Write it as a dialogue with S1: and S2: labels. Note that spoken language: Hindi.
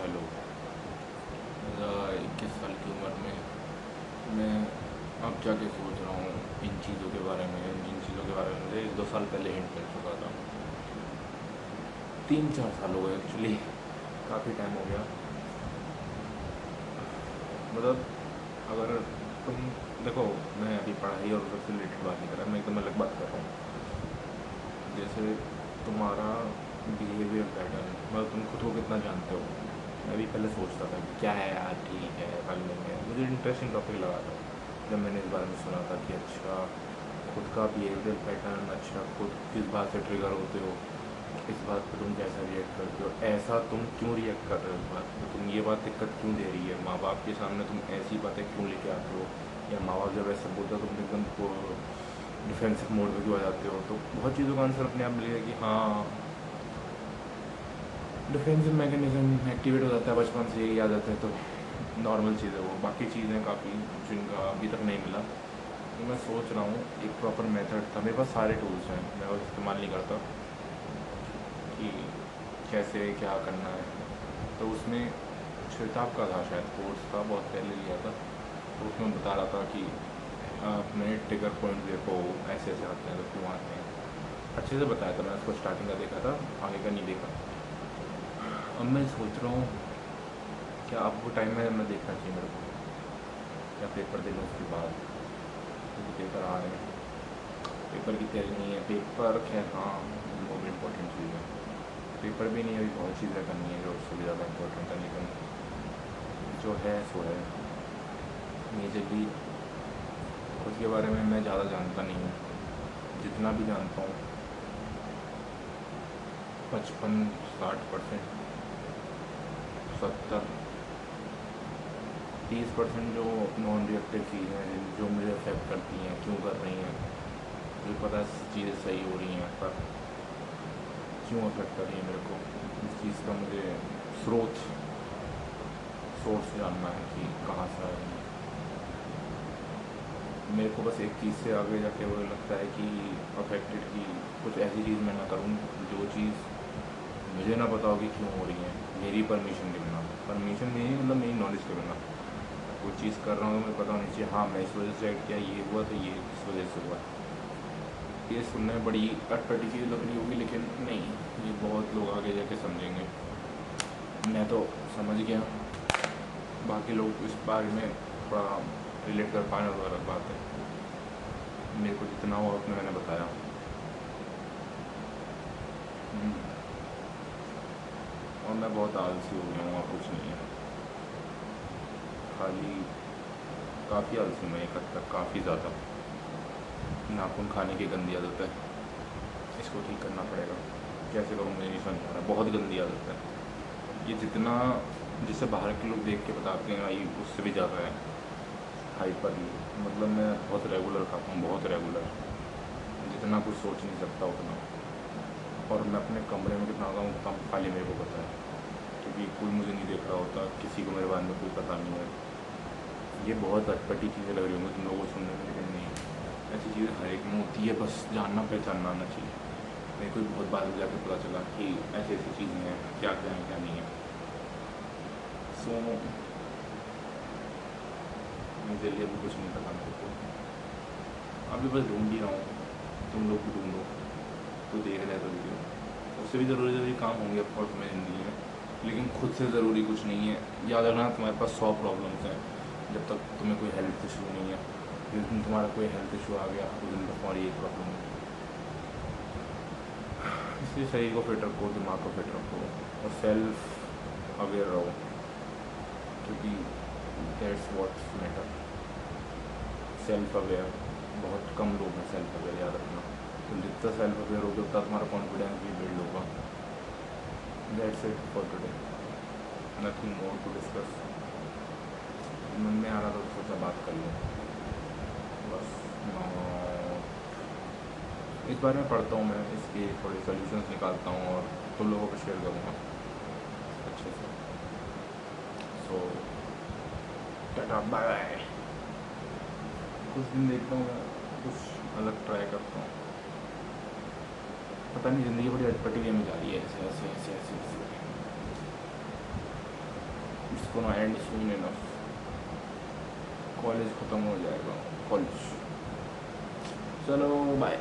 S1: हेलो। 21 साल की उम्र में मैं अब जाके सोच रहा हूँ इन चीज़ों के बारे में। इन चीज़ों के बारे में मुझे 1-2 साल पहले हिंट मिल चुका था। 3-4 साल हो गए एक्चुअली, काफ़ी टाइम हो गया। मतलब अगर तुम देखो, मैं अभी पढ़ाई और उससे रिलेटेड बात नहीं कर रहा, मैं एकदम अलग बात कर रहा हूँ। जैसे तुम्हारा बिहेवियर पैटर्न, मतलब तुम खुद को कितना जानते हो। मैं भी पहले सोचता था कि क्या है यार, ठीक है पढ़ लेंगे। मुझे इंटरेस्टिंग टॉपिक लगा था जब मैंने इस बारे में सुना था कि अच्छा खुद का बिहेवियर पैटर्न, अच्छा खुद किस बात से ट्रिगर होते हो, इस बात पे तुम कैसा रिएक्ट करते हो, ऐसा तुम क्यों रिएक्ट कर रहे हो, इस बात पे तुम ये बात दिक्कत क्यों दे रही है, माँ बाप के सामने तुम ऐसी बातें क्यों लेके आते हो, या माँ बाप जब ऐसा बोलते हो तुम एकदम डिफेंसिव मोड में क्यों आ जाते हो। तो बहुत चीज़ों का आंसर अपने आप मिलेगा कि हाँ, डिफेंसिव मैकेनिज्म एक्टिवेट हो जाता है बचपन से, यही आदत है। तो नॉर्मल चीज़ है वो। बाकी चीज़ें काफ़ी जिनका अभी तक नहीं मिला। तो मैं सोच रहा हूँ एक प्रॉपर मेथड था, मेरे पास सारे टूल्स हैं, मैं वो इस्तेमाल नहीं करता कि कैसे क्या करना है। तो उसमें श्वेताब का था शायद, कोर्स था, बहुत पहले लिया था। तो उसमें बता रहा था कि अपने ट्रिगर पॉइंट देखो, ऐसे ऐसे आते हैं तो क्यों आते हैं। अच्छे से बताया था, मैंने उसको स्टार्टिंग का देखा था, आगे का नहीं देखा। अब मैं सोच रहा हूँ क्या अब वो टाइम में मैं देखना चाहिए मेरे को, या पेपर दे लूँ उसके बाद, क्योंकि पेपर आ रहे हैं। पेपर की तैयारी नहीं है, पेपर खैर हाँ वो भी इम्पोर्टेंट चीज़ है। पेपर भी नहीं है, अभी बहुत चीज़ें करनी है जो उससे भी ज़्यादा इम्पोर्टेंट है, लेकिन जो है सो है। मेजरली खुद के बारे में मैं ज़्यादा जानता नहीं हूँ। जितना भी जानता हूँ 55-60%, 70-30% जो नॉन रिएक्टिव चीज़ें हैं जो मुझे अफेक्ट करती हैं, क्यों कर रही हैं, मुझे पता है चीज़ें सही हो रही हैं, पर क्यों अफेक्ट कर रही है मेरे को, इस चीज़ का मुझे स्रोत सोर्स जानना है कि कहाँ से आ रही है। मेरे को बस एक चीज़ से आगे जाके वो लगता है कि अफेक्टेड की कुछ ऐसी चीज़ मैं ना करूँ जो चीज़ मुझे ना पता हो कि क्यों हो रही है, मेरी परमिशन के बिना। परमिशन नहीं मतलब मेरी नॉलेज के बिना कोई चीज़ कर रहा हूँ तो मुझे पता होनी चाहिए, हाँ मैं इस वजह से एक्ट किया, ये हुआ तो ये इस वजह से हुआ। ये सुनने में बड़ी अटपटी चीज़ लग रही होगी, लेकिन नहीं, ये बहुत लोग आगे जाके समझेंगे। मैं तो समझ गया, बाकी लोग इस बारे में थोड़ा रिलेट कर पाए तो अलग बात है। मेरे को जितना हुआ उतना मैंने बताया। और मैं बहुत आलसी हो गया हूँ और कुछ नहीं है, खाली काफ़ी आलसी मैं एक हद तक, काफ़ी ज़्यादा। नाखून खाने की गंदी आदत है, इसको ठीक करना पड़ेगा। कैसे करूँ मुझे नहीं समझ आ रहा, बहुत गंदी आदत है ये। जितना जिससे बाहर के लोग देख के बताते हैं भाई उससे भी ज़्यादा है, हाइपर ही। मतलब मैं बहुत रेगुलर खाता हूँ, बहुत रेगुलर, जितना कुछ सोच नहीं सकता उतना। और मैं अपने कमरे में कितना आता हूँ कम खाली मेरे को पता है, क्योंकि कोई मुझे नहीं देख रहा होता, किसी को मेरे बारे में कोई पता नहीं है। ये बहुत अटपटी चीज़ें लग रही होंगी तुम लोगों को सुनने में, लेकिन नहीं, ऐसी चीज़ें हर एक में होती है, बस जानना पहचानना आना चाहिए। मेरे को भी बहुत बाद में जाकर पता चला कि ऐसी ऐसी चीज़ें हैं, क्या क्या है क्या नहीं है। सो मेरे लिए अभी कुछ नहीं पता मेरे को, अभी बस ढूंढ ही रहा हूँ। तुम लोग भी ढूंढो, तो देख रहे तो वीडियो, उससे भी ज़रूरी काम होंगे ऑफकोर्स मेरी ज़िंदगी में, लेकिन खुद से ज़रूरी कुछ नहीं है। याद रखना तुम्हारे पास 100 प्रॉब्लम्स हैं, जब तक तुम्हें कोई हेल्थ इशू नहीं है। जिस दिन तुम्हारा कोई हेल्थ इशू आ गया उस दिन तक तुम्हारी एक प्रॉब्लम है। इसलिए शरीर को फिट रखो, दिमाग को फिट रखो, और सेल्फ अवेयर रहो, क्योंकि that's what matter. Self aware बहुत कम लोग हैं, सेल्फ अवेयर याद रखना। तुम जितना सेल्फ अवेयर होगे उतना तुम्हारा कॉन्फिडेंस भी बिल्ड होगा। That's it for today, nothing more to discuss. मन में आ रहा था तो सोचा बात कर लूँ बस। इस बारे में पढ़ता हूँ मैं, इसके थोड़े सॉल्यूशंस निकालता हूँ और तुम लोगों को शेयर करूँगा अच्छे से। सो टाटा बाय बाय। कुछ दिन देखता हूँ मैं, कुछ अलग ट्राई करता हूँ। पता नहीं ज़िंदगी बड़ी अटपटी वे में जा रही है, ऐसे ऐसे ऐसे ऐसे ऐसे। It's gonna and soon enough, college ख़त्म हो जाएगा, कॉलेज। चलो बाय।